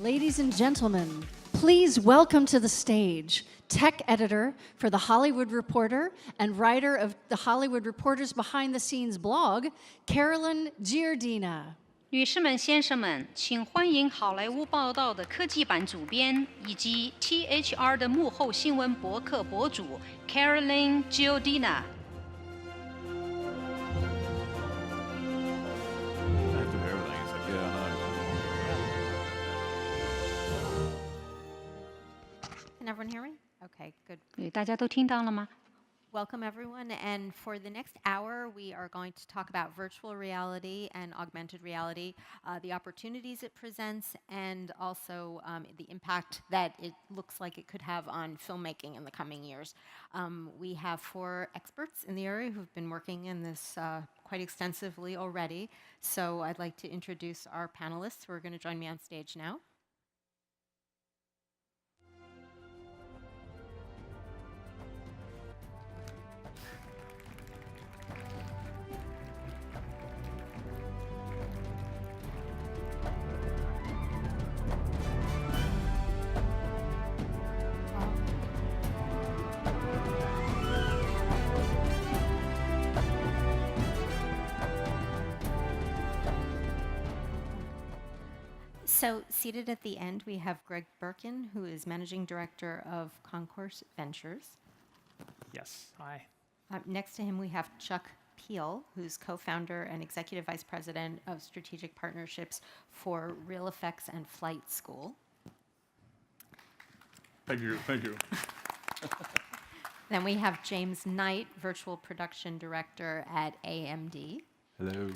Ladies and gentlemen, please welcome to the stage tech editor for The Hollywood Reporter and writer of The Hollywood Reporter's Behind the Scenes blog, Carolyn Giardina. 女士们、先生们，请欢迎好莱坞报道的科技版主编以及 THR 的幕后新闻博客博主 Carolyn Giardina。Can everyone hear me? Okay, good. 大家都听到了吗？ Welcome, everyone. And for the next hour, we are going to talk about virtual reality and augmented reality, the opportunities it presents, and also the impact that it looks like it could have on filmmaking in the coming years. We have 4 experts in the area who've been working in this quite extensively already. So I'd like to introduce our panelists who are going to join me on stage now. So seated at the end, we have Greg Berkin, who is Managing Director of Concours Ventures. Yes, hi. Next to him, we have Chuck Peil, who's co-founder and Executive Vice President of Strategic Partnerships for Real Effects and Flight School. Thank you. Then we have James Knight, Virtual Production Director at AMD. Hello.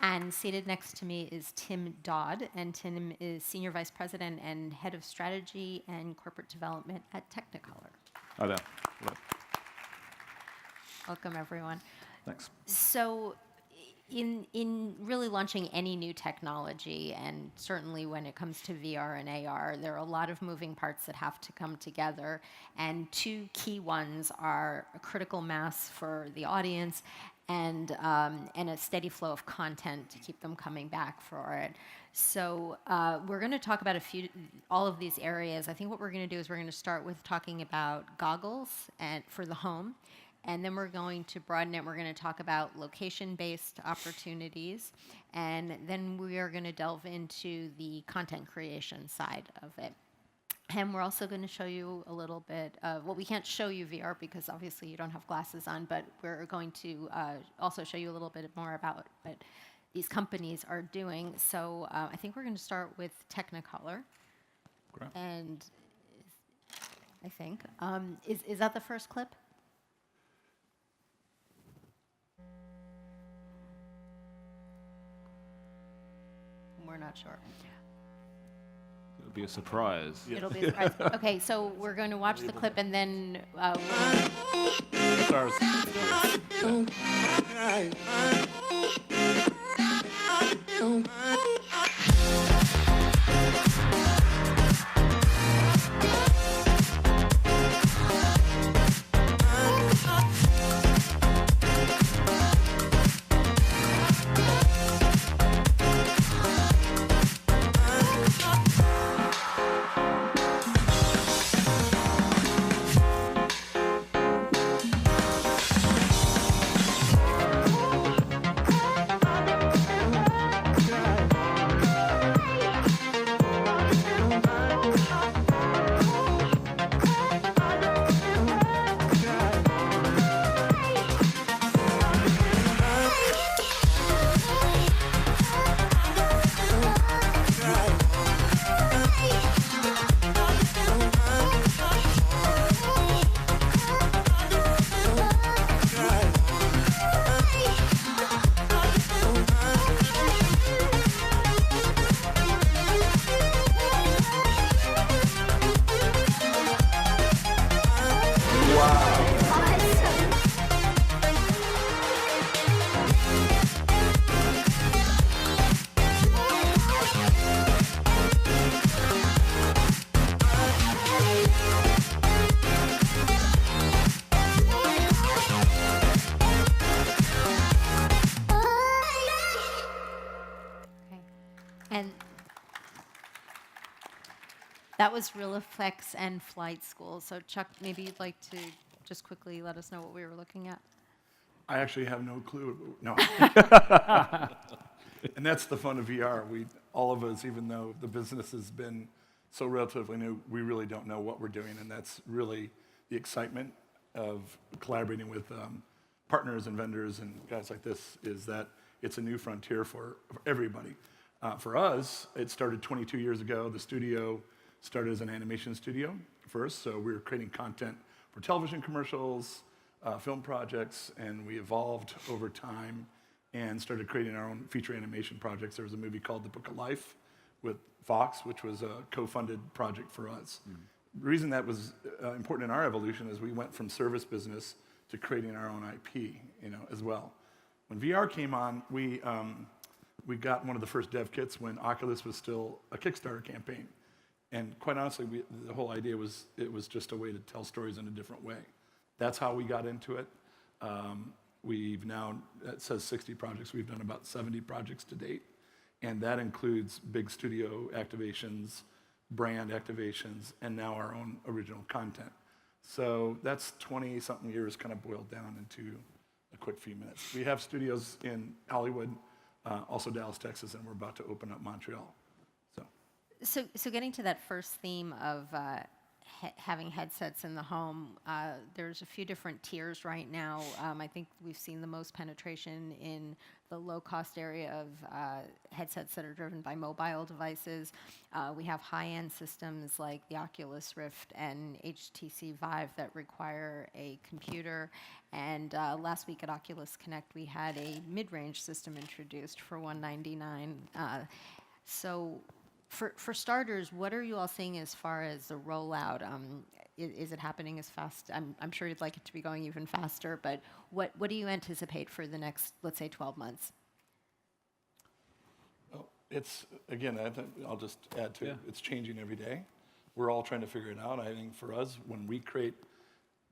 And seated next to me is Tim Dodd, and Tim is Senior Vice President and Head of Strategy and Corporate Development at Technicolor. Hi there. Hello. Welcome, everyone. Thanks. So in really launching any new technology, and certainly when it comes to VR and AR, there are a lot of moving parts that have to come together, and 2 key ones are a critical mass for the audience and a steady flow of content to keep them coming back for it. So we're going to talk about all of these areas. I think what we're going to do is we're going to start with talking about goggles and for the home, and then we're going to broaden it. We're going to talk about location-based opportunities, and then we are going to delve into the content creation side of it. And we're also going to show you a little bit of, well, we can't show you VR because obviously you don't have glasses on, but we're going to also show you a little bit more about what these companies are doing. So I think we're going to start with Technicolor. Great. And I think, is that the first clip? We're not sure. It'll be a surprise. It'll be a surprise. Okay, so we're going to watch the clip and then It's ours. And that was Real Effects and Flight School. So Chuck, maybe you'd like to just quickly let us know what we were looking at. I actually have no clue. No. And that's the fun of VR. All of us, even though the business has been so relatively new, we really don't know what we're doing, and that's really the excitement of collaborating with partners and vendors and guys like this, is that it's a new frontier for everybody. For us, it started 22 years ago. The studio started as an animation studio first, so we were creating content for television commercials, film projects, and we evolved over time and started creating our own feature animation projects. There was a movie called The Book of Life with Fox, which was a co-funded project for us. The reason that was important in our evolution is we went from service business to creating our own IP, as well. When VR came on, we got one of the first dev kits when Oculus was still a Kickstarter campaign. And quite honestly, the whole idea was it was just a way to tell stories in a different way. That's how we got into it. We've now, it says 60 projects. We've done about 70 projects to date. And that includes big studio activations, brand activations, and now our own original content. So that's 20-something years kind of boiled down into a quick few minutes. We have studios in Hollywood, also Dallas, Texas, and we're about to open up Montreal. So getting to that first theme of having headsets in the home, there's a few different tiers right now. I think we've seen the most penetration in the low-cost area of headsets that are driven by mobile devices. We have high-end systems like the Oculus Rift and HTC Vive that require a computer. And last week at Oculus Connect, we had a mid-range system introduced for $199. So for starters, what are you all seeing as far as the rollout? Is it happening as fast? I'm sure you'd like it to be going even faster, but what do you anticipate for the next, let's say, 12 months? Well, it's, again, I think I'll just add to it, it's changing every day. We're all trying to figure it out. I think for us, when we create,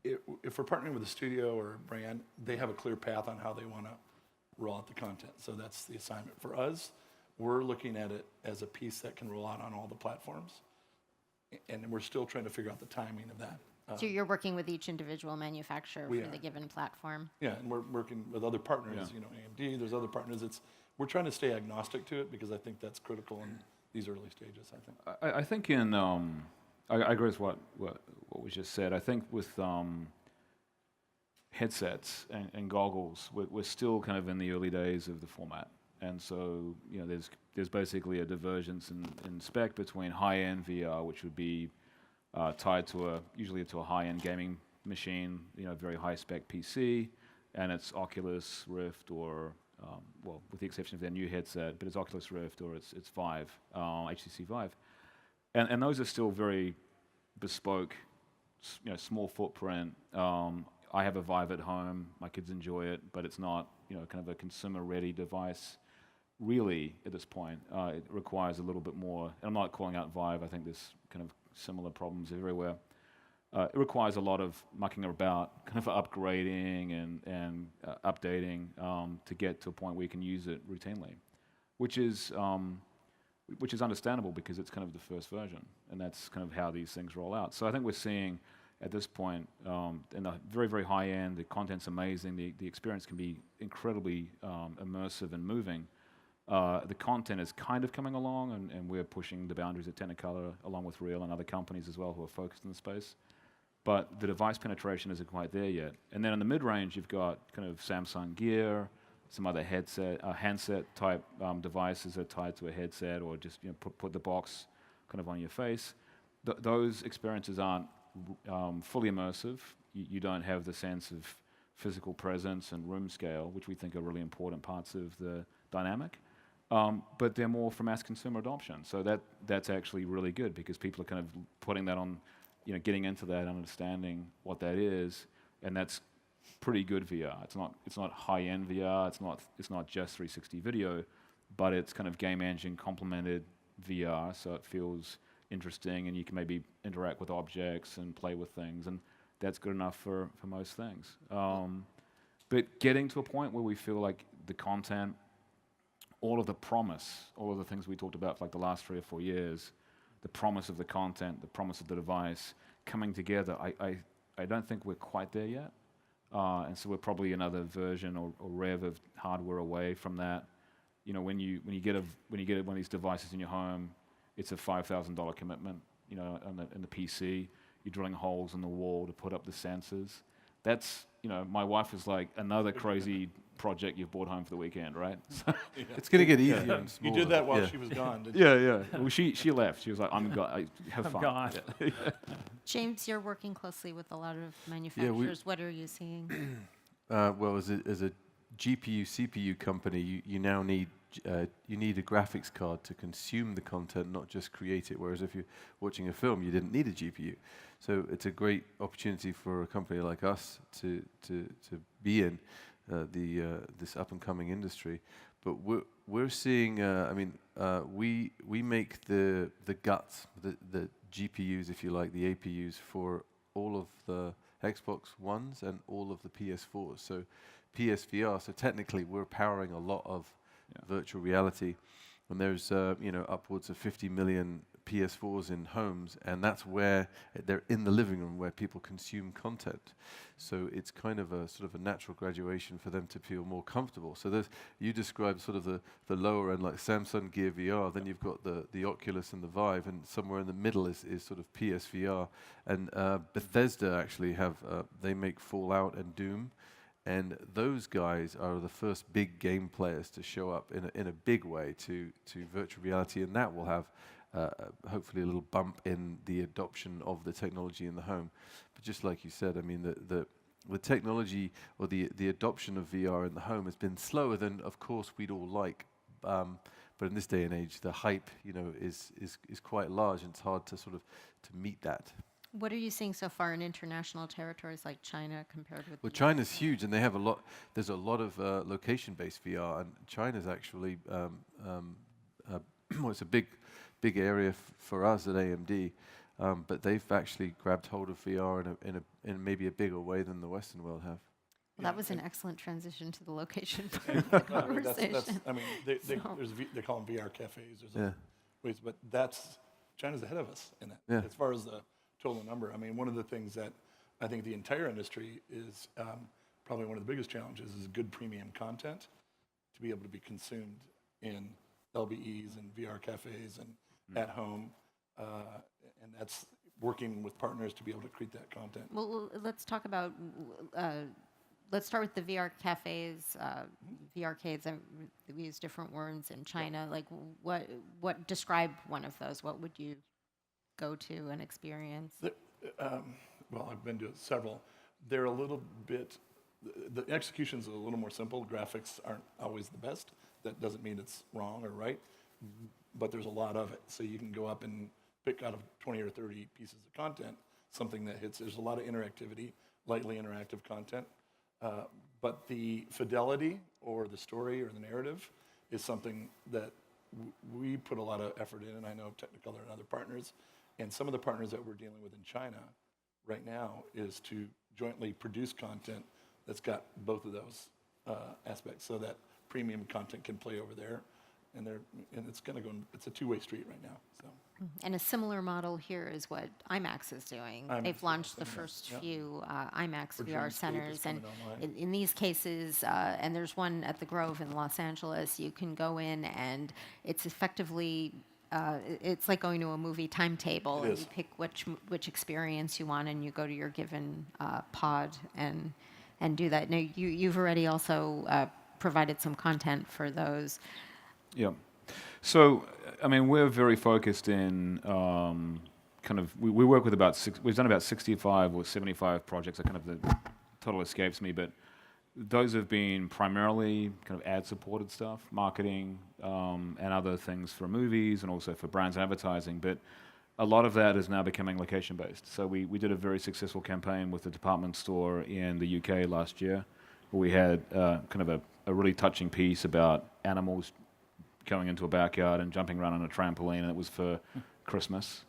if we're partnering with a studio or a brand, they have a clear path on how they want to roll out the content. So that's the assignment. For us, we're looking at it as a piece that can roll out on all the platforms, and we're still trying to figure out the timing of that. So you're working with each individual manufacturer for the given platform? Yeah, and we're working with other partners, AMD, there's other partners. We're trying to stay agnostic to it because I think that's critical in these early stages, I think. I think I agree with what was just said. I think with headsets and goggles, we're still kind of in the early days of the format. And so, there's basically a divergence in spec between high-end VR, which would be tied to usually to a high-end gaming machine, very high-spec PC, and it's Oculus Rift or, with the exception of their new headset, but it's Oculus Rift or it's Vive, HTC Vive, and those are still very bespoke, small footprint. I have a Vive at home. My kids enjoy it, but it's not, kind of a consumer-ready device. Really, at this point, it requires a little bit more, and I'm not calling out Vive, I think there's kind of similar problems everywhere. It requires a lot of mucking about, kind of upgrading and updating to get to a point where you can use it routinely, which is understandable because it's kind of the first version, and that's kind of how these things roll out. So I think we're seeing, at this point, in the very, very high end, the content's amazing, the experience can be incredibly immersive and moving. The content is kind of coming along, and we're pushing the boundaries at Technicolor, along with Real and other companies as well who are focused in the space. But the device penetration isn't quite there yet. And then in the mid-range, you've got kind of Samsung Gear, some other handset-type devices that are tied to a headset, or just put the box kind of on your face. Those experiences aren't fully immersive. You don't have the sense of physical presence and room scale, which we think are really important parts of the dynamic. But they're more for mass consumer adoption. So that's actually really good because people are kind of putting that on, getting into that and understanding what that is, and that's pretty good VR. It's not high-end VR. It's not just 360 video, but it's kind of game engine complemented VR, so it feels interesting, and you can maybe interact with objects and play with things, and that's good enough for most things. But getting to a point where we feel like the content all of the promise, all of the things we talked about for like the last 3 or 4 years, the promise of the content, the promise of the device coming together, I don't think we're quite there yet. And so we're probably another version or rev of hardware away from that. You know, when you get one of these devices in your home, it's a $5,000 commitment. You know, in the PC, you're drilling holes in the wall to put up the sensors. That's, you know, my wife is like, another crazy project you've brought home for the weekend, right? So It's going to get easier and You smaller. did that while yeah. she was gone, didn't you? yeah. Well, she left. She was like, I'm gone. Have fun. gone. Yeah. James, you're working closely with a lot of manufacturers. What are you seeing? Well, as a GPU CPU company, you now need you need a graphics card to consume the content, not just create it. Whereas if you're watching a film, you didn't need a GPU. So it's a great opportunity for a company like us to be in this up and coming industry. But we're seeing. We make the guts, the GPUs, if you like, the APUs for all of the Xbox Ones and all of the PS4s. So PSVR. So technically, we're powering a lot of virtual reality, and there's upwards of 50 million PS4s in homes, and that's where they're in the living room where people consume content. So it's kind of a sort of a natural graduation for them to feel more comfortable. So you described sort of the lower end, like Samsung Gear VR, then you've got the Oculus and the Vive, and somewhere in the middle is sort of PSVR. And Bethesda actually they make Fallout and Doom. And those guys are the first big game players to show up in a big way to virtual reality, and that will have hopefully a little bump in the adoption of the technology in the home. But just like you said, I mean, the technology or the adoption of VR in the home has been slower than, of course, we'd all like. But in this day and age, the hype, is quite large, and it's hard to sort of to meet that. What are you seeing so far in international territories like China compared with? Well, China's huge, and they have a lot. There's a lot of location-based VR, and China's actually it's a big area for us at AMD. But they've actually grabbed hold of VR in maybe a bigger way than the Western world have. Well, that was an excellent transition to the location part of the conversation. They call them VR cafes. There's Yeah. ways, but China's ahead of us in that. Yeah. As far as the total number, I mean, one of the things that I think the entire industry is probably one of the biggest challenges is good premium content to be able to be consumed in LBEs and VR cafes and at home, and that's working with partners to be able to create that content. Well, let's talk about. Let's start with the VR cafes, VRcades. We use different words in China. Like, what describe one of those? What would you go to and experience? Well, I've been to several. They're a little bit, the execution's a little more simple. Graphics aren't always the best. That doesn't mean it's wrong or right, but there's a lot of it. So you can go up and pick out of 20 or 30 pieces of content, something that hits. There's a lot of interactivity, lightly interactive content. But the fidelity or the story or the narrative is something that we put a lot of effort in, and I know Technicolor and other partners, and some of the partners that we're dealing with in China right now is to jointly produce content that's got both of those aspects, so that premium content can play over there, and it's going to go. It's a two-way street right now. So. And a similar model here is what IMAX is doing. They've launched the first few IMAX VR centers, and in these cases, and there's one at the Grove in Los Angeles, you can go in and it's effectively, it's like going to a movie timetable, and you pick which experience you want, and you go to your given pod and do that. Now, you've already also provided some content for those. Yeah. So, I mean, we're very focused in we work with we've done about 65 or 75 projects. That kind of the total escapes me, but those have been primarily kind of ad-supported stuff, marketing, and other things for movies and also for brands and advertising. But a lot of that is now becoming location-based. So we did a very successful campaign with the department store in the UK last year, where we had kind of a really touching piece about animals going into a backyard and jumping around on a trampoline, and it was for Christmas.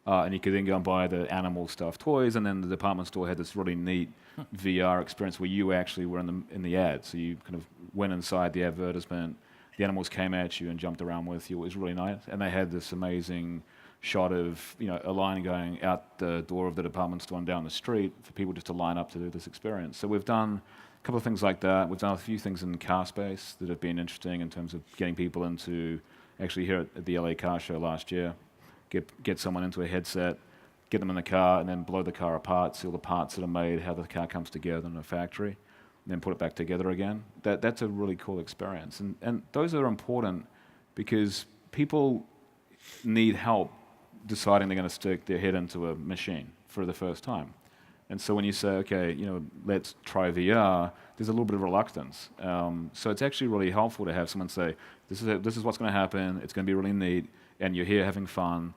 And you could then go and buy the animal stuffed toys, and then the department store had this really neat VR experience where you actually were in the ad. So you kind of went inside the advertisement. the animals came at you and jumped around with you. It was really nice. And they had this amazing shot of, you know, a line going out the door of the department store and down the street for people just to line up to do this experience. So we've done a couple of things like that. We've done a few things in car space that have been interesting in terms of getting people into, actually here at the LA Car Show last year, get someone into a headset, get them in the car, and then blow the car apart, see all the parts that are made, how the car comes together in a factory, and then put it back together again. That's a really cool experience. And those are important because people need help deciding they're going to stick their head into a machine for the first time. And so when you say, okay, you know, let's try VR, there's a little bit of reluctance. So it's actually really helpful to have someone say, this is what's going to happen, it's going to be really neat, and you're here having fun.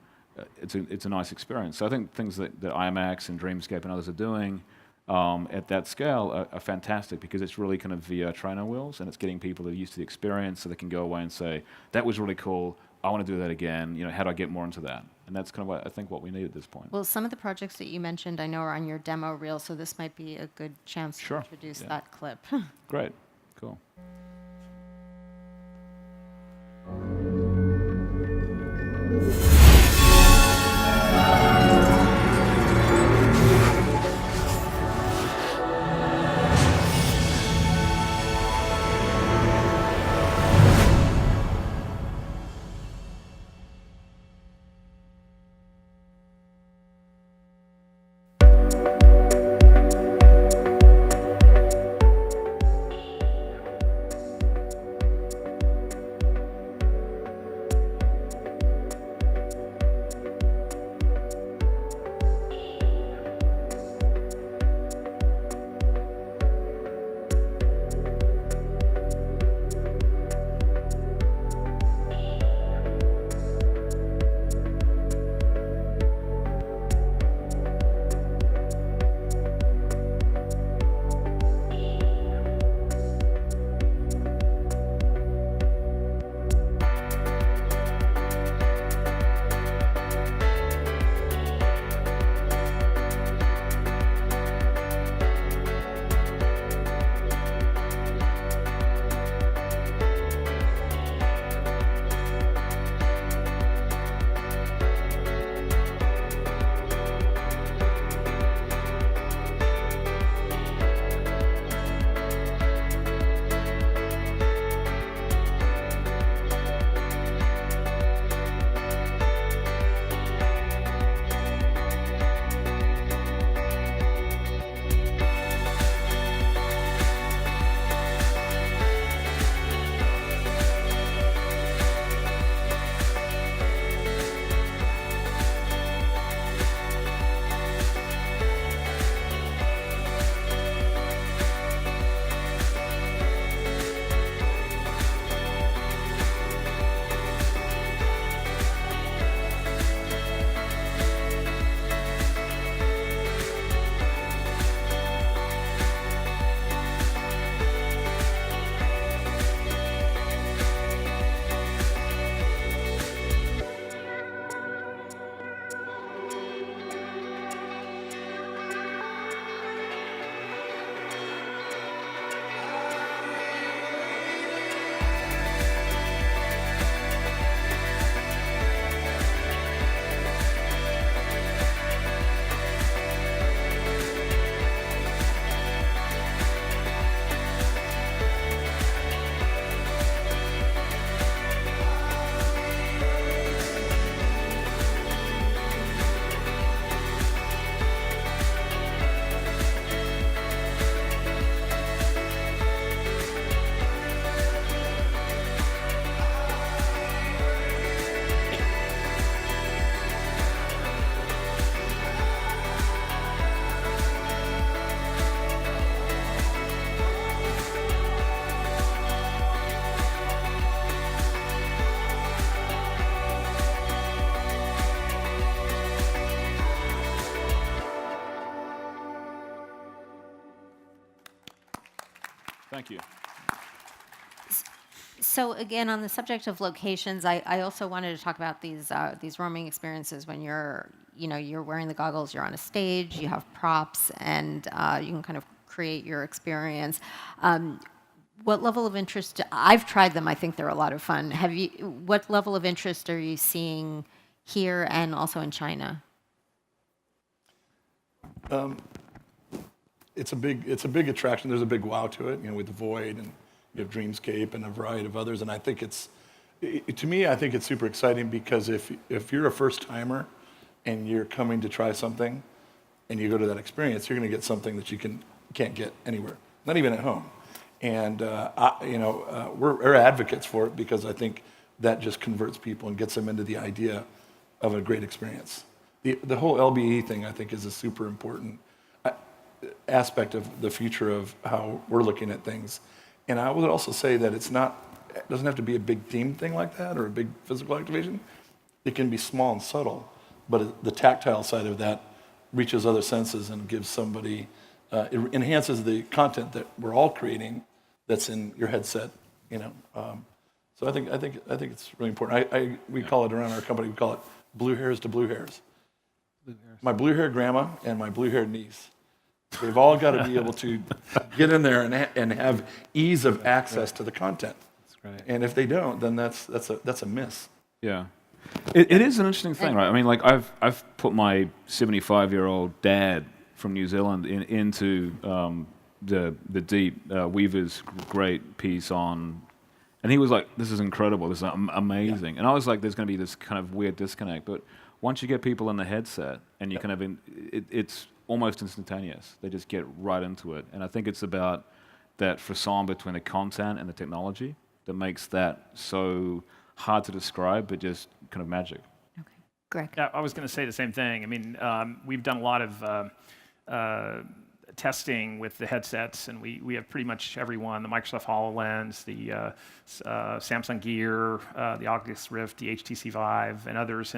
It's a nice experience. So I think things that IMAX and Dreamscape and others are doing at that scale are fantastic because it's really kind of VR trainer wheels, and it's getting people that are used to the experience so they can go away and say, that was really cool, I want to do that again, you know, how do I get more into that? And that's kind of what I think what we need at this point. Well, some of the projects that you mentioned I know are on your demo reel, so this might be a good chance to introduce that clip. Great, cool. Thank you. So again, on the subject of locations, I also wanted to talk about these roaming experiences when you're wearing the goggles, you're on a stage, you have props, and you can kind of create your experience. What level of interest? I've tried them. I think they're a lot of fun. What level of interest are you seeing here and also in China? It's a big attraction. There's a big wow to it, with the Void, and you have Dreamscape and a variety of others. And I think to me, I think it's super exciting because if you're a first timer and you're coming to try something, and you go to that experience, you're going to get something that you can't get anywhere, not even at home. And we're advocates for it because I think that just converts people and gets them into the idea of a great experience. The whole LBE thing, I think, is a super important aspect of the future of how we're looking at things. And I would also say that it doesn't have to be a big theme thing like that or a big physical activation. It can be small and subtle, but the tactile side of that reaches other senses and gives somebody, it enhances the content that we're all creating that's in your headset, So I think it's really important. We call it around our company, we call it blue hairs to blue hairs. My blue-haired grandma and my blue-haired niece. They've all got to be able to get in there and have ease of access to the content. That's great. And if they don't, then that's a miss. Yeah. It is an interesting thing, right? I mean, like I've put my 75-year-old dad from New Zealand into the Deep Weaver's great piece on, and he was like, "This is incredible. This is amazing." Yeah. And I was like, "There's going to be this kind of weird disconnect." But once you get people in the headset, and you kind of it's almost instantaneous. They just get right into it. And I think it's about that frisson between the content and the technology that makes that so hard to describe, but just kind of magic. Okay, Greg. Yeah, I was going to say the same thing. I mean, we've done a lot of testing with the headsets, and we have pretty much every one, the Microsoft HoloLens, the Samsung Gear, the Oculus Rift, the HTC Vive, and others.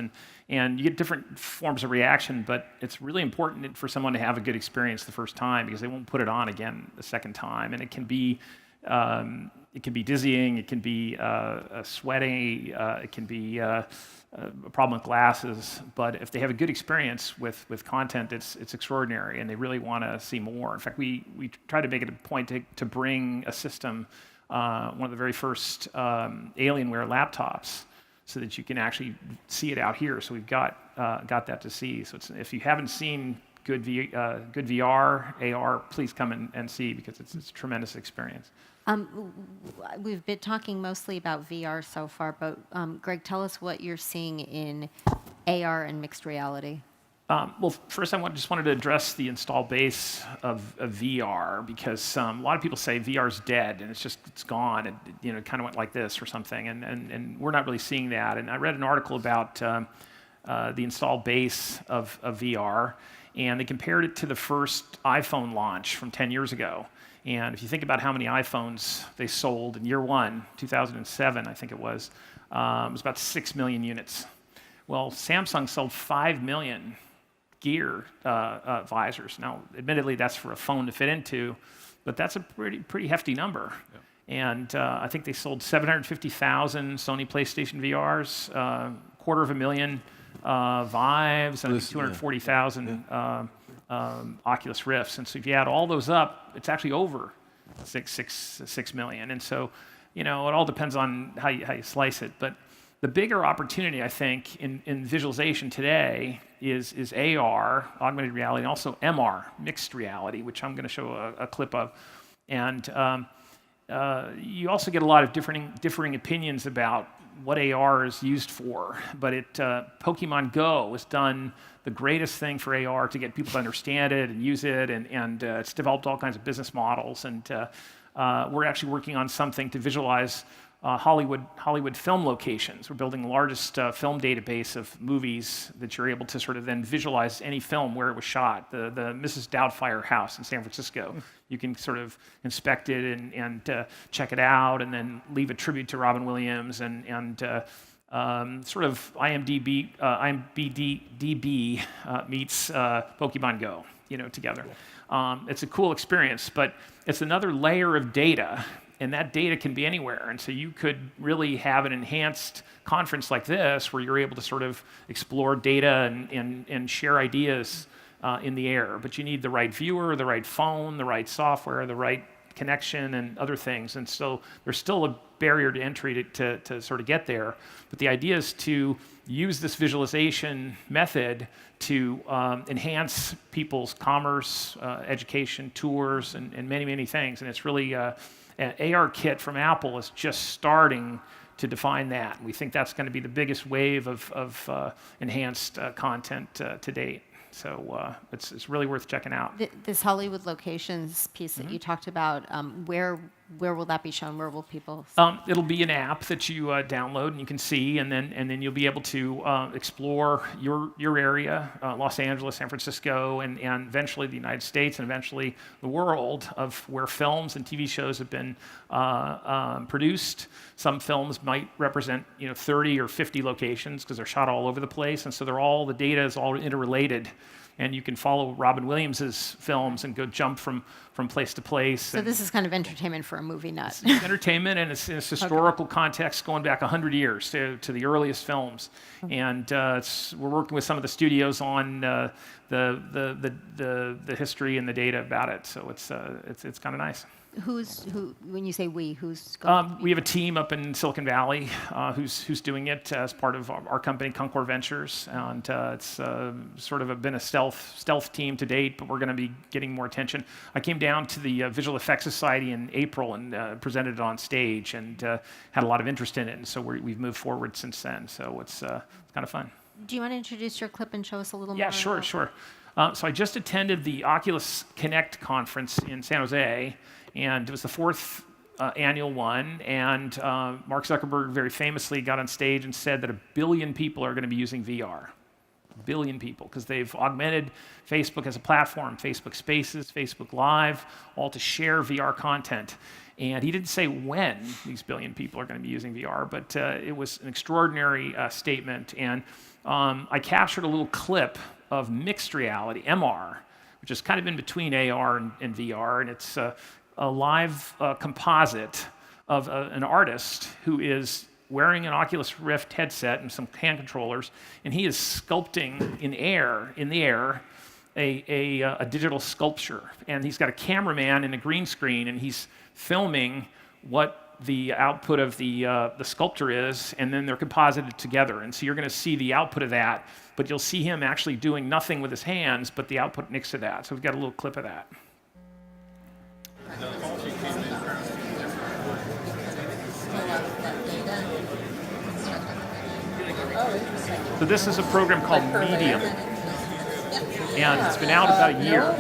And you get different forms of reaction, but it's really important for someone to have a good experience the first time because they won't put it on again the second time. And it can be dizzying, it can be sweaty, it can be a problem with glasses, but if they have a good experience with content, it's extraordinary, and they really want to see more. In fact, we try to make it a point to bring a system, one of the very first Alienware laptops, so that you can actually see it out here. So we've got that to see. So if you haven't seen good VR, AR, please come and see, because it's a tremendous experience. We've been talking mostly about VR so far, but Greg, tell us what you're seeing in AR and mixed reality. Well, first I just wanted to address the install base of VR, because a lot of people say VR's dead and it's gone, and it kind of went like this or something, and we're not really seeing that. And I read an article about the install base of VR, and they compared it to the first iPhone launch from 10 years ago. And if you think about how many iPhones they sold in year one, 2007, I think it was about 6 million units. Well, Samsung sold 5 million Gear visors. Now, admittedly, that's for a phone to fit into, but that's a pretty hefty number. Yeah. And I think they sold 750,000 Sony PlayStation VRs, 250,000 Vives, and 240,000 Oculus Rifts. And so if you add all those up, it's actually over 6 million. And so, it all depends on how you slice it. But the bigger opportunity, I think, in visualization today is AR, augmented reality, and also MR, mixed reality, which I'm going to show a clip of. And you also get a lot of differing opinions about what AR is used for. But Pokemon Go has done the greatest thing for AR to get people to understand it and use it, and it's developed all kinds of business models. And we're actually working on something to visualize Hollywood film locations. We're building the largest film database of movies that you're able to sort of then visualize any film where it was shot. The Mrs. Doubtfire house in San Francisco. You can sort of inspect it and check it out, and then leave a tribute to Robin Williams, and sort of IMDb meets Pokemon Go, together. It's a cool experience, but it's another layer of data. And that data can be anywhere. And so you could really have an enhanced conference like this where you're able to sort of explore data and share ideas in the air. But you need the right viewer, the right phone, the right software, the right connection and other things. And so there's still a barrier to entry to sort of get there. But the idea is to use this visualization method to enhance people's commerce, education, tours, and many, many things. And it's really, an AR kit from Apple is just starting to define that. We think that's going to be the biggest wave of enhanced content to date. So it's really worth checking out. This Hollywood locations piece that you talked about, where will that be shown? Where will people see? It'll be an app that you download and you can see, and then you'll be able to explore your area, Los Angeles, San Francisco, and eventually the United States, and eventually the world of where films and TV shows have been produced. Some films might represent 30 or 50 locations because they're shot all over the place, and so the data is all interrelated. And you can follow Robin Williams' films and go jump from place to place. So this is kind of entertainment for a movie nut. It's entertainment, and it's historical context going back 100 years to the earliest films. And we're working with some of the studios on the history and the data about it. So it's kind of nice. When you say who's going? We have a team up in Silicon Valley who's doing it as part of our company, Concours Ventures, and it's sort of been a stealth team to date, but we're going to be getting more attention. I came down to the Visual Effects Society in April and presented it on stage, and had a lot of interest in it, and so we've moved forward since then. So it's kind of fun. Do you want to introduce your clip and show us a little more? Yeah, sure. So I just attended the Oculus Connect conference in San Jose, and it was the 4th annual one, and Mark Zuckerberg very famously got on stage and said that 1 billion people are going to be using VR. 1 billion people, because they've augmented Facebook as a platform, Facebook Spaces, Facebook Live, all to share VR content. And he didn't say when these 1 billion people are going to be using VR, but it was an extraordinary statement. And I captured a little clip of mixed reality, MR, which is kind of in between AR and VR, and it's a live composite of an artist who is wearing an Oculus Rift headset and some hand controllers, and he is sculpting in the air a digital sculpture. And he's got a cameraman and a green screen, and he's filming what the output of the sculpture is, and then they're composited together. And so you're going to see the output of that, but you'll see him actually doing nothing with his hands, but the output next to that. So we've got a little clip of that. So this is a program called Medium, and it's been out about a year.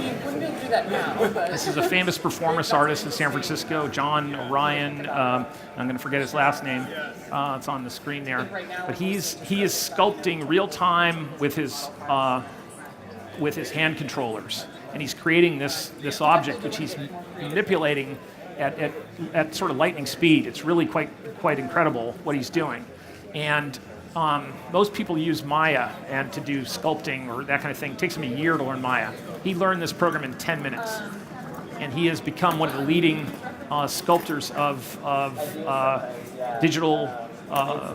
This is a famous performance artist in San Francisco, John Ryan. I'm going to forget his last name. It's on the screen there. But he is sculpting real time with his hand controllers, and he's creating this object which he's manipulating at sort of lightning speed. It's really quite incredible what he's doing. And most people use Maya and to do sculpting or that kind of thing. It takes him a year to learn Maya. He learned this program in 10 minutes, and he has become one of the leading sculptors of digital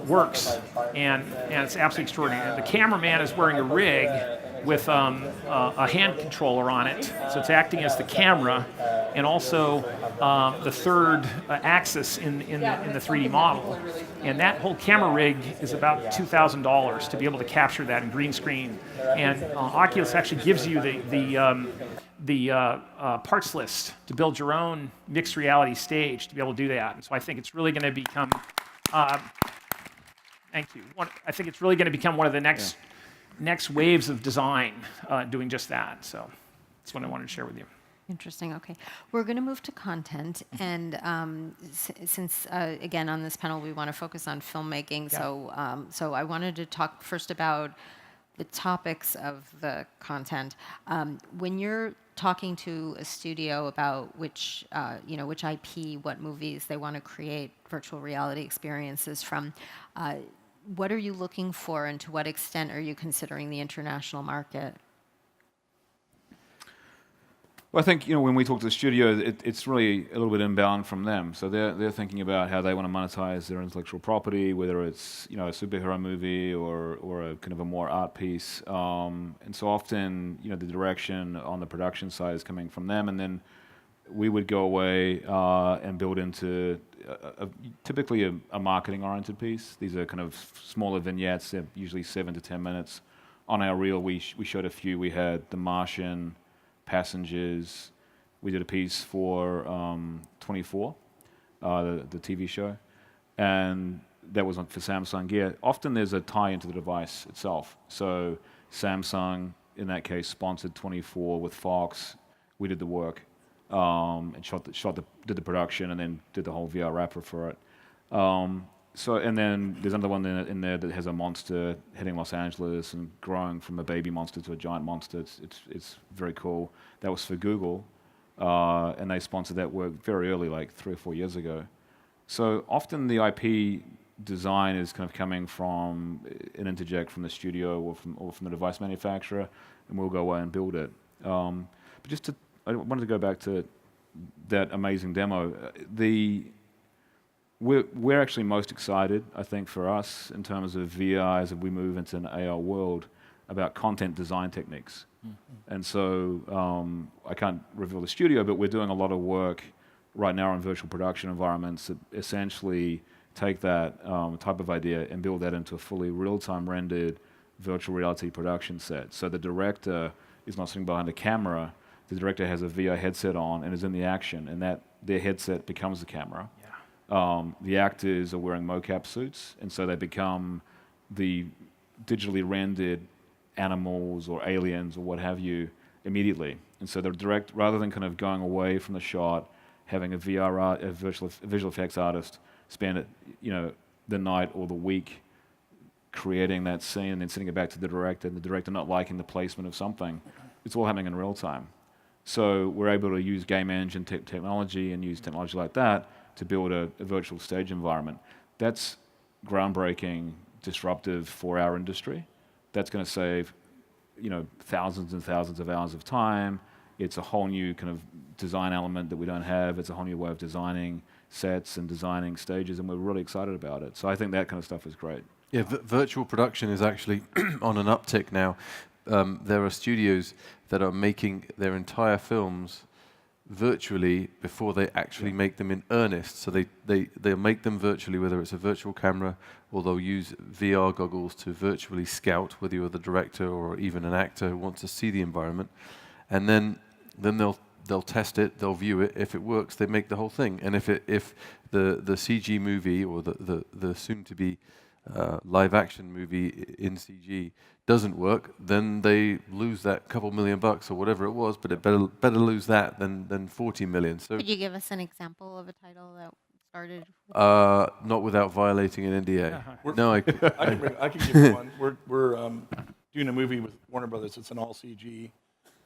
works, and it's absolutely extraordinary. The cameraman is wearing a rig with a hand controller on it, so it's acting as the camera and also the third axis in the 3D model. And that whole camera rig is about $2,000 to be able to capture that in green screen. And Oculus actually gives you the parts list to build your own mixed reality stage to be able to do that. And so I think it's really going to become, thank you. I think it's really going to become one of the next waves of design doing just that. So that's what I wanted to share with you. Interesting. Okay, we're going to move to content, and since again on this panel we want to focus on filmmaking, so I wanted to talk first about the topics of the content. When you're talking to a studio about which IP, what movies they want to create virtual reality experiences from, what are you looking for, and to what extent are you considering the international market? Well, I think when we talk to the studio, it's really a little bit inbound from them. So they're thinking about how they want to monetize their intellectual property, whether it's a superhero movie or a kind of a more art piece. And so often the direction on the production side is coming from them, and then we would go away and build into typically a marketing-oriented piece. These are kind of smaller vignettes, they're usually 7 to 10 minutes. On our reel, we showed a few. We had The Martian, Passengers. We did a piece for 24, the TV show, and that was for Samsung Gear. Often there's a tie into the device itself. So Samsung, in that case, sponsored 24 with Fox. We did the work and did the production, and then did the whole VR wrapper for it. And then there's another one in there that has a monster hitting Los Angeles and growing from a baby monster to a giant monster. It's very cool. That was for Google, and they sponsored that work very early, like 3 or 4 years ago. So often the IP design is kind of coming from an interject from the studio or from the device manufacturer, and we'll go away and build it. But I wanted to go back to that amazing demo. We're actually most excited, I think, for us in terms of VR as we move into an AR world about content design techniques. Mm-hmm. And so I can't reveal the studio, but we're doing a lot of work right now in virtual production environments that essentially take that type of idea and build that into a fully real-time rendered virtual reality production set. So the director is not sitting behind a camera. The director has a VR headset on and is in the action, and that their headset becomes the camera. The actors are wearing mocap suits, and so they become the digitally rendered animals or aliens or what have you immediately. And so the rather than kind of going away from the shot, having a visual effects artist spend it, the night or the week creating that scene and then sending it back to the director, and the director not liking the placement of something, it's all happening in real time. So we're able to use game engine technology and use technology like that to build a virtual stage environment. That's groundbreaking, disruptive for our industry. That's going to save, thousands and thousands of hours of time. It's a whole new kind of design element that we don't have. It's a whole new way of designing sets and designing stages, and we're really excited about it. So I think that kind of stuff is great. Yeah, virtual production is actually on an uptick now. There are studios that are making their entire films virtually before they actually make them in earnest. So they'll make them virtually, whether it's a virtual camera, or they'll use VR goggles to virtually scout, whether you're the director or even an actor who wants to see the environment. And then they'll test it, they'll view it. If it works, they make the whole thing. And if the CG movie or the soon-to-be live action movie in CG doesn't work, then they lose that couple $1 million or whatever it was, but it better lose that than 40 million. So could you give us an example of a title that started? Not without violating an NDA. No, I can give you one. We're doing a movie with Warner Brothers. It's an all CG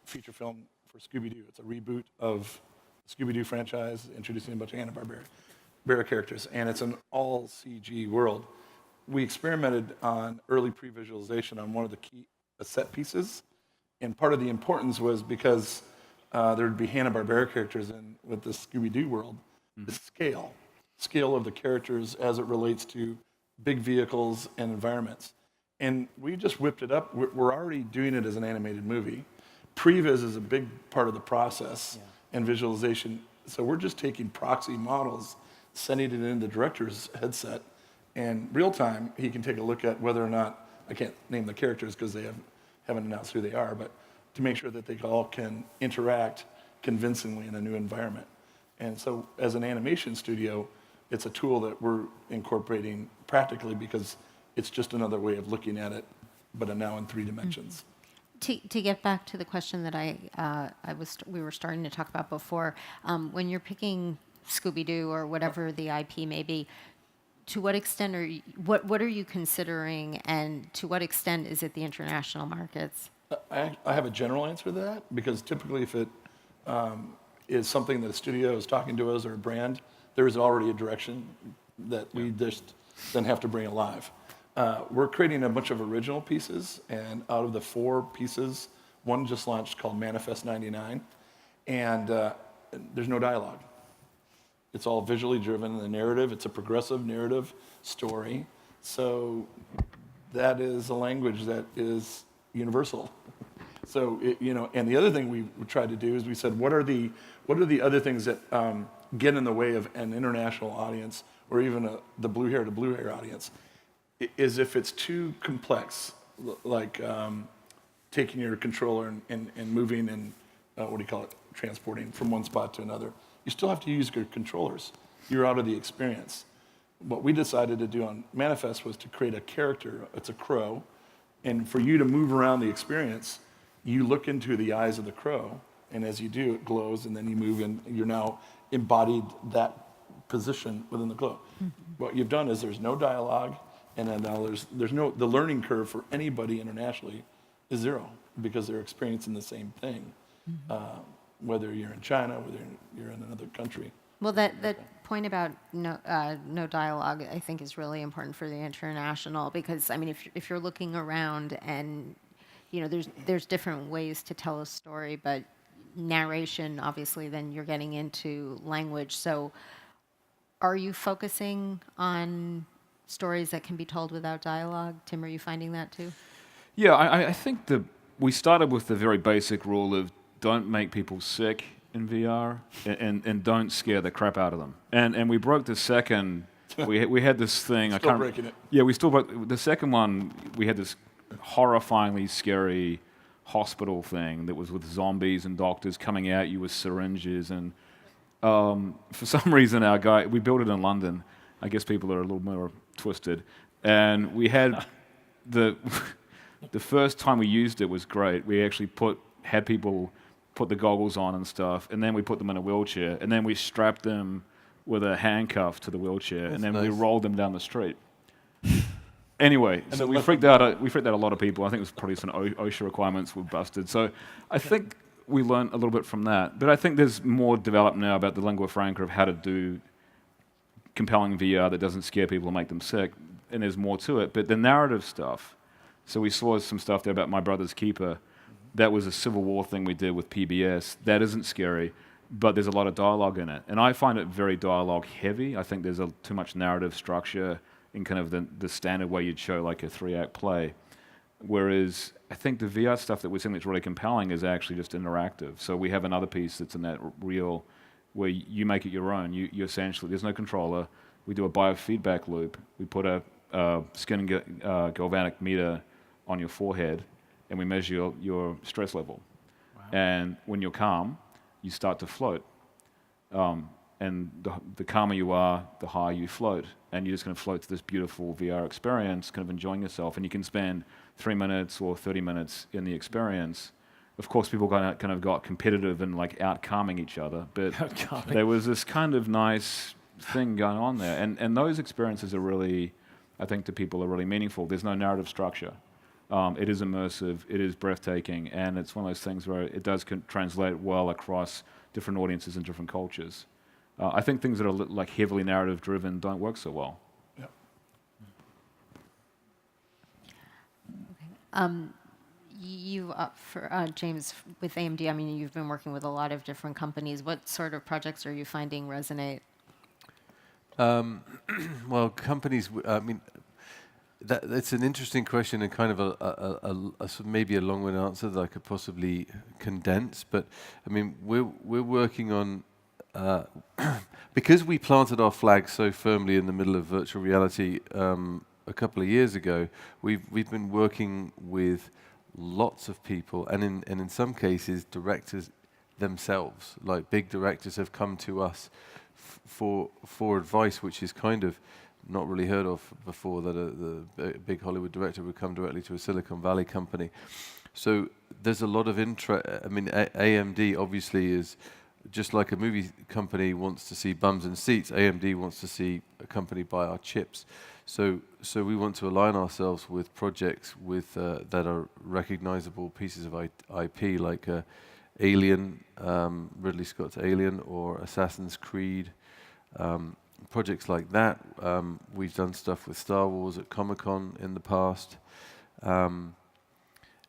feature film for Scooby-Doo. It's a reboot of the Scooby-Doo franchise, introducing a bunch of Hanna-Barbera characters, and it's an all CG world. We experimented on early pre-visualization on one of the key set pieces, and part of the importance was because there would be Hanna-Barbera characters in with the Scooby-Doo world, the scale of the characters as it relates to big vehicles and environments. And we just whipped it up. We're already doing it as an animated movie. Previs is a big part of the process and visualization. So we're just taking proxy models, sending it in the director's headset, and real time, he can take a look at whether or not, I can't name the characters because they haven't announced who they are, but to make sure that they all can interact convincingly in a new environment. And so as an animation studio, it's a tool that we're incorporating practically because it's just another way of looking at it, but now in 3 dimensions. To get back to the question that we were starting to talk about before, when you're picking Scooby-Doo or whatever the IP may be, to what extent what are you considering, and to what extent is it the international markets? I have a general answer to that, because typically if it is something that a studio is talking to us or a brand, there is already a direction that we just then have to bring alive. We're creating a bunch of original pieces, and out of the 4 pieces, one just launched called Manifest 99, and there's no dialogue. It's all visually driven. The narrative, it's a progressive narrative story. So that is a language that is universal. So and the other thing we tried to do is we said, what are the other things that get in the way of an international audience or even the blue hair to blue hair audience? Is if it's too complex, like taking your controller and moving and transporting from one spot to another. You still have to use your controllers. You're out of the experience. What we decided to do on Manifest was to create a character. It's a crow, and for you to move around the experience, you look into the eyes of the crow, and as you do, it glows, and then you move, and you're now embodied that position within the glow. Mm-hmm. What you've done is there's no dialogue, and then now the learning curve for anybody internationally is zero because they're experiencing the same thing, whether you're in China, whether you're in another country. Well, that point about no dialogue, I think, is really important for the international because, I mean, if you're looking around and, there's different ways to tell a story, but narration, obviously, then you're getting into language. So are you focusing on stories that can be told without dialogue? Tim, are you finding that too? Yeah, I think we started with the very basic rule of don't make people sick in VR and don't scare the crap out of them. And we broke the second. We had this thing. Still breaking it. Yeah, we still broke the second one. We had this horrifyingly scary hospital thing that was with zombies and doctors coming at you with syringes. And for some reason, we built it in London. I guess people are a little more twisted. And we had the first time we used it was great. We actually had people put the goggles on and stuff, and then we put them in a wheelchair, and then we strapped them with a handcuff to the wheelchair, and then we rolled them down the street. Anyway, so we freaked out a lot of people. I think it was probably some OSHA requirements were busted. So I think we learned a little bit from that. But I think there's more developed now about the lingua franca of how to do compelling VR that doesn't scare people or make them sick, and there's more to it. But the narrative stuff, so we saw some stuff there about My Brother's Keeper. That was a Civil War thing we did with PBS. That isn't scary, but there's a lot of dialogue in it. And I find it very dialogue heavy. I think there's too much narrative structure in kind of the standard way you'd show like a 3-act play. Whereas I think the VR stuff that we're seeing that's really compelling is actually just interactive. So we have another piece that's in that reel where you make it your own. You essentially, there's no controller. We do a biofeedback loop. We put a skin galvanic meter on your forehead, and we measure your stress level. Wow. And when you're calm, you start to float. And the calmer you are, the higher you float. And you're just going to float to this beautiful VR experience, kind of enjoying yourself. And you can spend 3 minutes or 30 minutes in the experience. Of course, people kind of got competitive and like out-calming each other. But there was this kind of nice thing going on there. And those experiences are really, I think to people, are really meaningful. There's no narrative structure. It is immersive, it is breathtaking, and it's one of those things where it does translate well across different audiences and different cultures. I think things that are like heavily narrative driven don't work so well. Yep. Okay. You, James, with AMD, I mean, you've been working with a lot of different companies. What sort of projects are you finding resonate? Well, companies, I mean, that's an interesting question and kind of maybe a long-winded answer that I could possibly condense. But I mean, we're working on because we planted our flag so firmly in the middle of virtual reality a couple of years ago. We've been working with lots of people, and in some cases, directors themselves, like big directors, have come to us for advice, which is kind of not really heard of before, that the big Hollywood director would come directly to a Silicon Valley company. So there's a lot of interest. I mean, AMD obviously is just like a movie company wants to see bums and seats. AMD wants to see a company buy our chips. So we want to align ourselves with projects with that are recognizable pieces of IP, like Alien, Ridley Scott's Alien, or Assassin's Creed. Projects like that. We've done stuff with Star Wars at Comic-Con in the past. And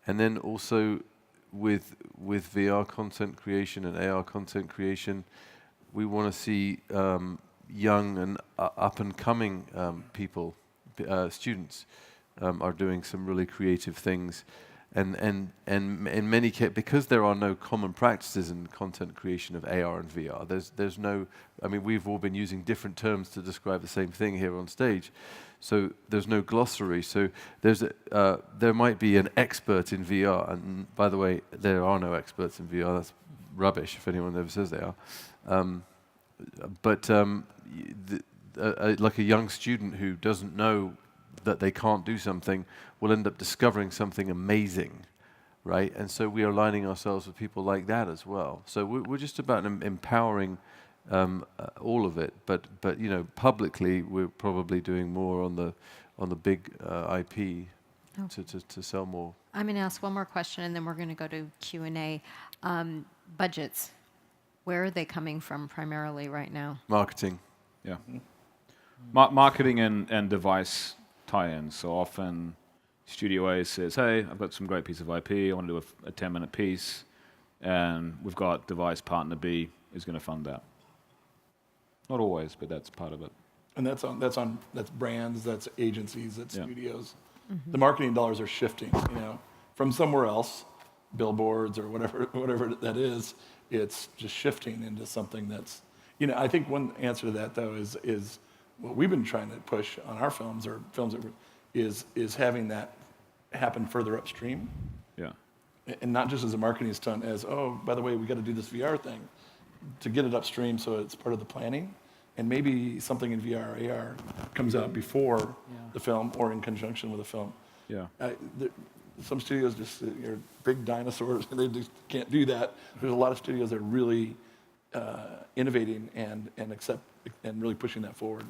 then also with VR content creation and AR content creation, we want to see young and up-and-coming people, students, are doing some really creative things. And in many cases, because there are no common practices in content creation of AR and VR, there's no, I mean, we've all been using different terms to describe the same thing here on stage. So there's no glossary. So there might be an expert in VR, and by the way, there are no experts in VR. That's rubbish if anyone ever says they are. Like a young student who doesn't know that they can't do something will end up discovering something amazing, right? And so we are aligning ourselves with people like that as well. So we're just about empowering all of it, but you know, publicly we're probably doing more on the big IP to sell more. I'm going to ask one more question, and then we're going to go to Q&A. Budgets, where are they coming from primarily right now? Marketing. Yeah. Marketing and device tie-ins. So often Studio A says, hey, I've got some great piece of IP, I want to do a 10-minute piece, and we've got device partner B is going to fund that. Not always, but that's part of it. And that's brands, that's agencies, that's studios. Mm-hmm. The marketing dollars are shifting, you know, from somewhere else, billboards or whatever that is. It's just shifting into something that's, you know, I think one answer to that though is what we've been trying to push on our films or films that is having that happen further upstream. Yeah. And not just as a marketing stunt as, oh, by the way, we got to do this VR thing, to get it upstream so it's part of the planning. And maybe something in VR or AR comes out before the film or in conjunction with the film. Yeah. Some studios just, you're big dinosaurs, and they just can't do that. There's a lot of studios that are really innovating and really pushing that forward.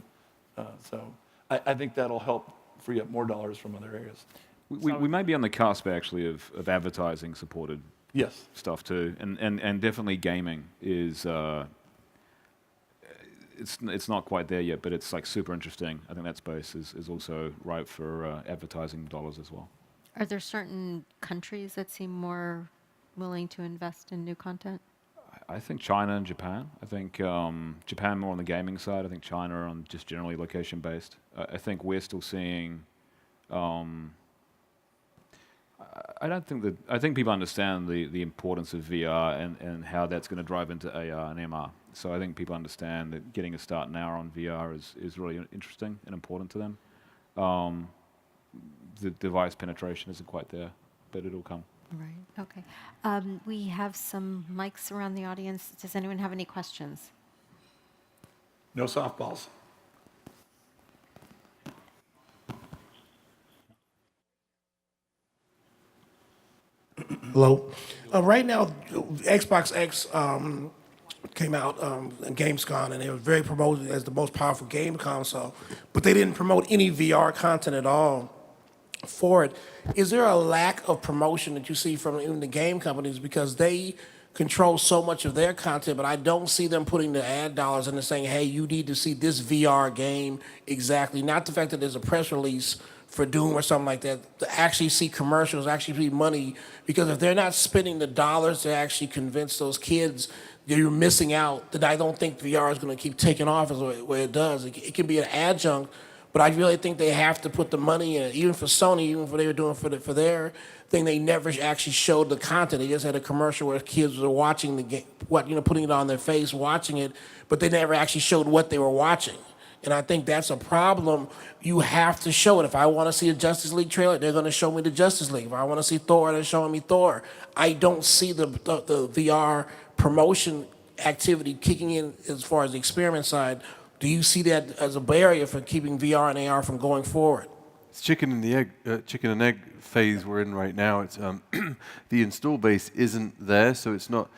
So I think that'll help free up more dollars from other areas. We may be on the cusp, actually, of advertising-supported stuff, too. And definitely gaming is... It's not quite there yet, but it's like super interesting. I think that space is also ripe for advertising dollars as well. Are there certain countries that seem more willing to invest in new content? I think China and Japan. I think Japan more on the gaming side. I think China on just generally location-based. I think we're still seeing... I think people understand the importance of VR and how that's going to drive into AR and MR. So I think people understand that getting a start now on VR is really interesting and important to them. The device penetration isn't quite there, but it'll come. Right, okay. We have some mics around the audience. Does anyone have any questions? No softballs. Hello. Right now, Xbox X came out in Gamescom, and they were very promoted as the most powerful game console, but they didn't promote any VR content at all for it. Is there a lack of promotion that you see from even the game companies, because they control so much of their content, but I don't see them putting the ad dollars into saying, hey, you need to see this VR game exactly, not the fact that there's a press release for Doom or something like that, to actually see commercials, actually see money, because if they're not spending the dollars to actually convince those kids that you're missing out, then I don't think VR is going to keep taking off as the way it does. It can be an adjunct, but I really think they have to put the money in, even for Sony, even for what they were doing for their thing, they never actually showed the content. They just had a commercial where kids were watching the game, putting it on their face, watching it, but they never actually showed what they were watching. And I think that's a problem. You have to show it. If I want to see a Justice League trailer, they're going to show me the Justice League. If I want to see Thor, they're showing me Thor. I don't see the VR promotion activity kicking in as far as the experiment side. Do you see that as a barrier for keeping VR and AR from going forward? It's chicken and egg phase we're in right now. It's the install base isn't there, so it's not.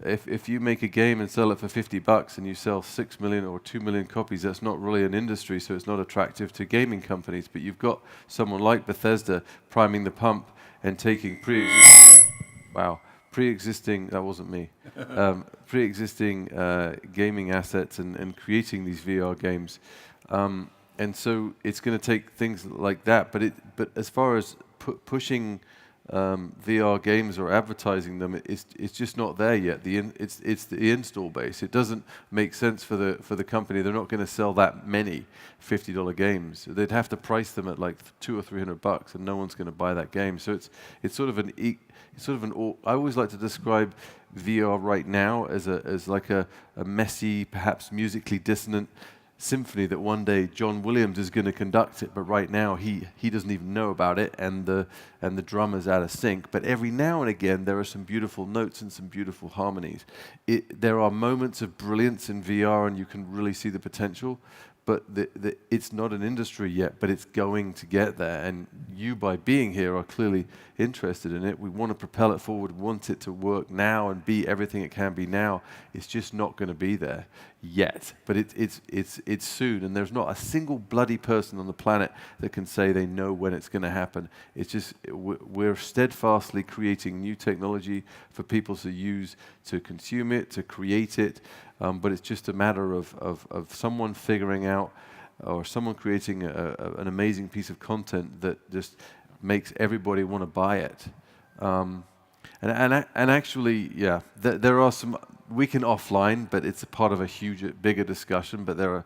If you make a game and sell it for $50 and you sell 6 million or 2 million copies, that's not really an industry, so it's not attractive to gaming companies. But you've got someone like Bethesda priming the pump and taking pre-existing, that wasn't me, pre-existing gaming assets and creating these VR games. And so it's going to take things like that. But as far as pushing VR games or advertising them, it's just not there yet. It's the install base. It doesn't make sense for the company. They're not going to sell that many $50 games. They'd have to price them at like $200 or $300, and no one's going to buy that game. So it's sort of I always like to describe VR right now as like a messy, perhaps musically dissonant symphony that one day John Williams is going to conduct it, but right now he doesn't even know about it, and the drummer's out of sync. But every now and again there are some beautiful notes and some beautiful harmonies. There are moments of brilliance in VR, and you can really see the potential. But it's not an industry yet, but it's going to get there. And you, by being here, are clearly interested in it. We want to propel it forward, want it to work now and be everything it can be now. It's just not going to be there yet. But it's soon, and there's not a single bloody person on the planet that can say they know when it's going to happen. It's just we're steadfastly creating new technology for people to use, to consume it, to create it. But it's just a matter of someone figuring out, or someone creating an amazing piece of content that just makes everybody want to buy it. And actually, yeah, there are some, we can offline, but it's a part of a bigger discussion. But there are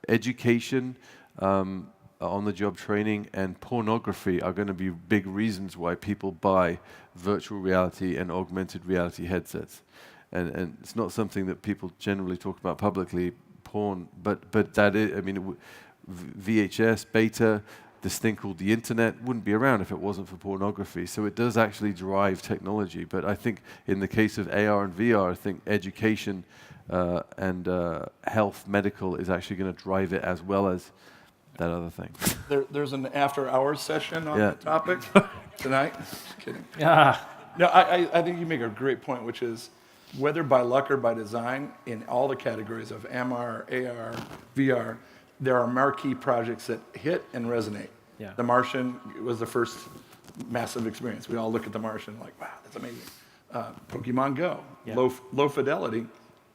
education, on-the-job training, and pornography are going to be big reasons why people buy virtual reality and augmented reality headsets. And it's not something that people generally talk about publicly, porn, but that is, I mean, VHS, beta, this thing called the internet wouldn't be around if it wasn't for pornography. So it does actually drive technology. But I think in the case of AR and VR, I think education and health, medical is actually going to drive it as well as that other thing. There's an after-hours session on the topic tonight. Just kidding. Yeah. No, I think you make a great point, which is, whether by luck or by design, in all the categories of MR, AR, VR, there are marquee projects that hit and resonate. Yeah. The Martian was the first massive experience. We all look at The Martian like, wow, that's amazing. Pokemon Go, low fidelity,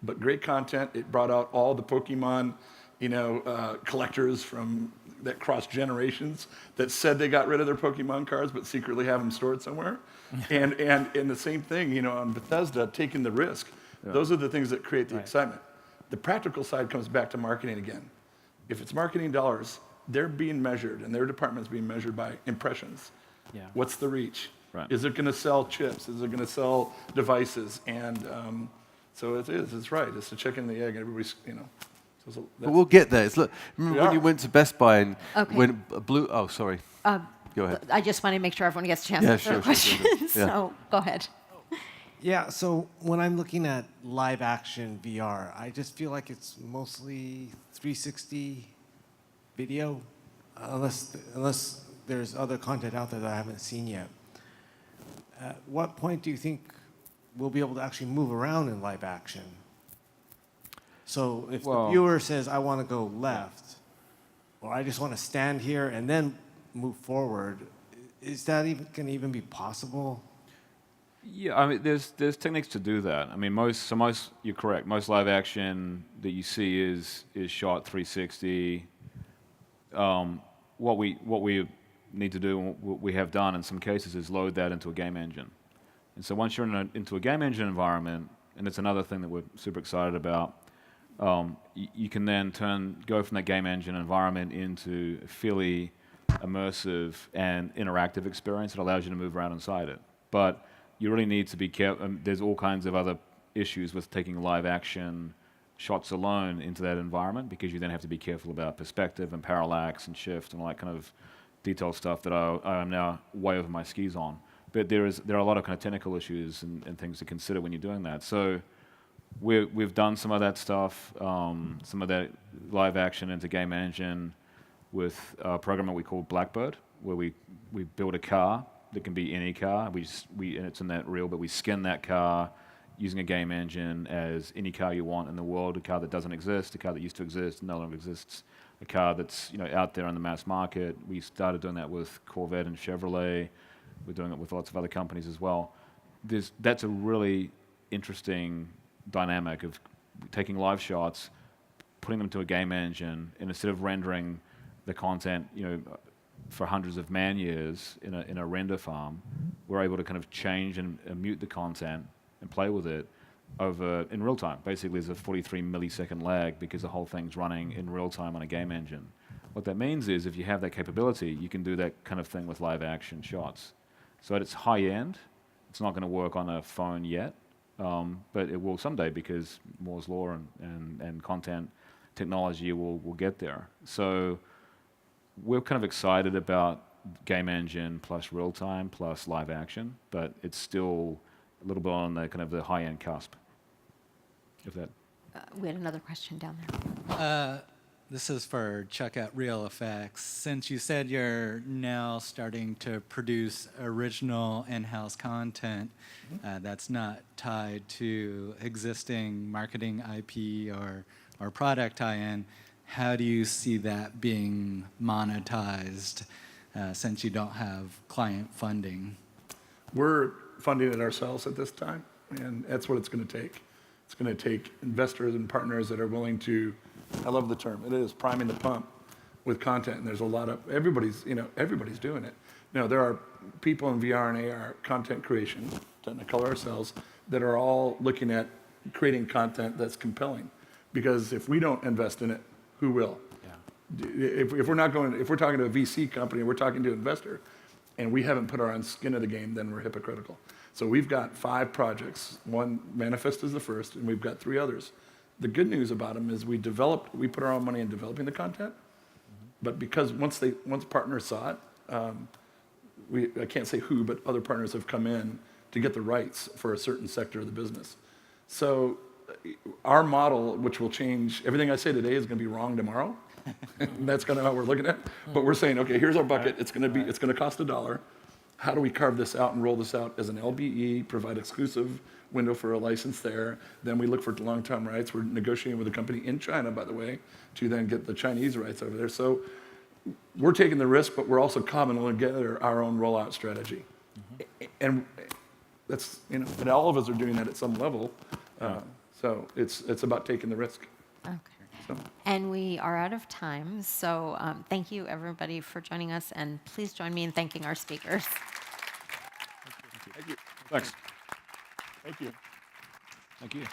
but great content. It brought out all the Pokemon, collectors that cross generations that said they got rid of their Pokemon cards, but secretly have them stored somewhere. and the same thing, on Bethesda, taking the risk. Yeah. Those are the things that create the excitement. The practical side comes back to marketing again. If it's marketing dollars, they're being measured, and their department's being measured by impressions. Yeah. What's the reach? Right. Is it going to sell chips? Is it going to sell devices? And so it's right. It's the chicken and the egg. Everybody's, But we'll get there. Remember when you went to Best Buy and when Blue? Oh, sorry. Go ahead. I just want to make sure everyone gets a chance to answer the question. So go ahead. Yeah, so when I'm looking at live action VR, I just feel like it's mostly 360 video, unless there's other content out there that I haven't seen yet. At what point do you think we'll be able to actually move around in live action? So if the viewer says, I want to go left, or I just want to stand here and then move forward, is that going to even be possible? Yeah, I mean, there's techniques to do that. I mean, most you're correct. Most live action that you see is shot 360. What we need to do, and what we have done in some cases, is load that into a game engine. And so once you're into a game engine environment, and it's another thing that we're super excited about, you can then go from that game engine environment into a fairly immersive and interactive experience that allows you to move around inside it. But you really need to be careful. There's all kinds of other issues with taking live action shots alone into that environment, because you then have to be careful about perspective and parallax and shift and all that kind of detailed stuff that I am now way over my skis on. But there are a lot of kind of technical issues and things to consider when you're doing that. So we've done some of that stuff, some of that live action into game engine with a program that we call Blackbird, where we build a car that can be any car. And it's in that reel, but we skin that car using a game engine as any car you want in the world, a car that doesn't exist, a car that used to exist, no longer exists, a car that's out there in the mass market. We started doing that with Corvette and Chevrolet. We're doing it with lots of other companies as well. That's a really interesting dynamic of taking live shots, putting them to a game engine, and instead of rendering the content, for hundreds of man years in a render farm, we're able to kind of change and mute the content and play with it in real time. Basically, there's a 43 millisecond lag because the whole thing's running in real time on a game engine. What that means is if you have that capability, you can do that kind of thing with live action shots. So at its high end, it's not going to work on a phone yet, but it will someday because Moore's law and content technology will get there. So we're kind of excited about game engine plus real time plus live action, but it's still a little bit on the kind of the high end cusp. If that. We had another question down there. This is for Chuck at Real Effects. Since you said you're now starting to produce original in-house content that's not tied to existing marketing IP or product tie-in, how do you see that being monetized since you don't have client funding? We're funding it ourselves at this time, and that's what it's going to take. It's going to take investors and partners that are willing to, I love the term, it is priming the pump with content, and there's a lot of, everybody's doing it. There are people in VR and AR content creation, Technicolor ourselves, that are all looking at creating content that's compelling. Because if we don't invest in it, who will? Yeah. If we're talking to a VC company, we're talking to an investor, and we haven't put our own skin in the game, then we're hypocritical. So we've got 5 projects. One, Manifest is the first, and we've got 3 others. The good news about them is we put our own money in developing the content, but because once partners saw it, I can't say who, but other partners have come in to get the rights for a certain sector of the business. So our model, which will change, everything I say today is going to be wrong tomorrow. That's kind of how we're looking at it. But we're saying, okay, here's our bucket. It's going to cost $1. How do we carve this out and roll this out as an LBE, provide exclusive window for a license there? Then we look for long-term rights. We're negotiating with a company in China, by the way, to then get the Chinese rights over there. So we're taking the risk, but we're also cobbling together our own rollout strategy. And that's, and all of us are doing that at some level. So it's about taking the risk. Okay. So. And we are out of time, so thank you everybody for joining us, and please join me in thanking our speakers. Thank you. Thanks. Thank you. Thank you.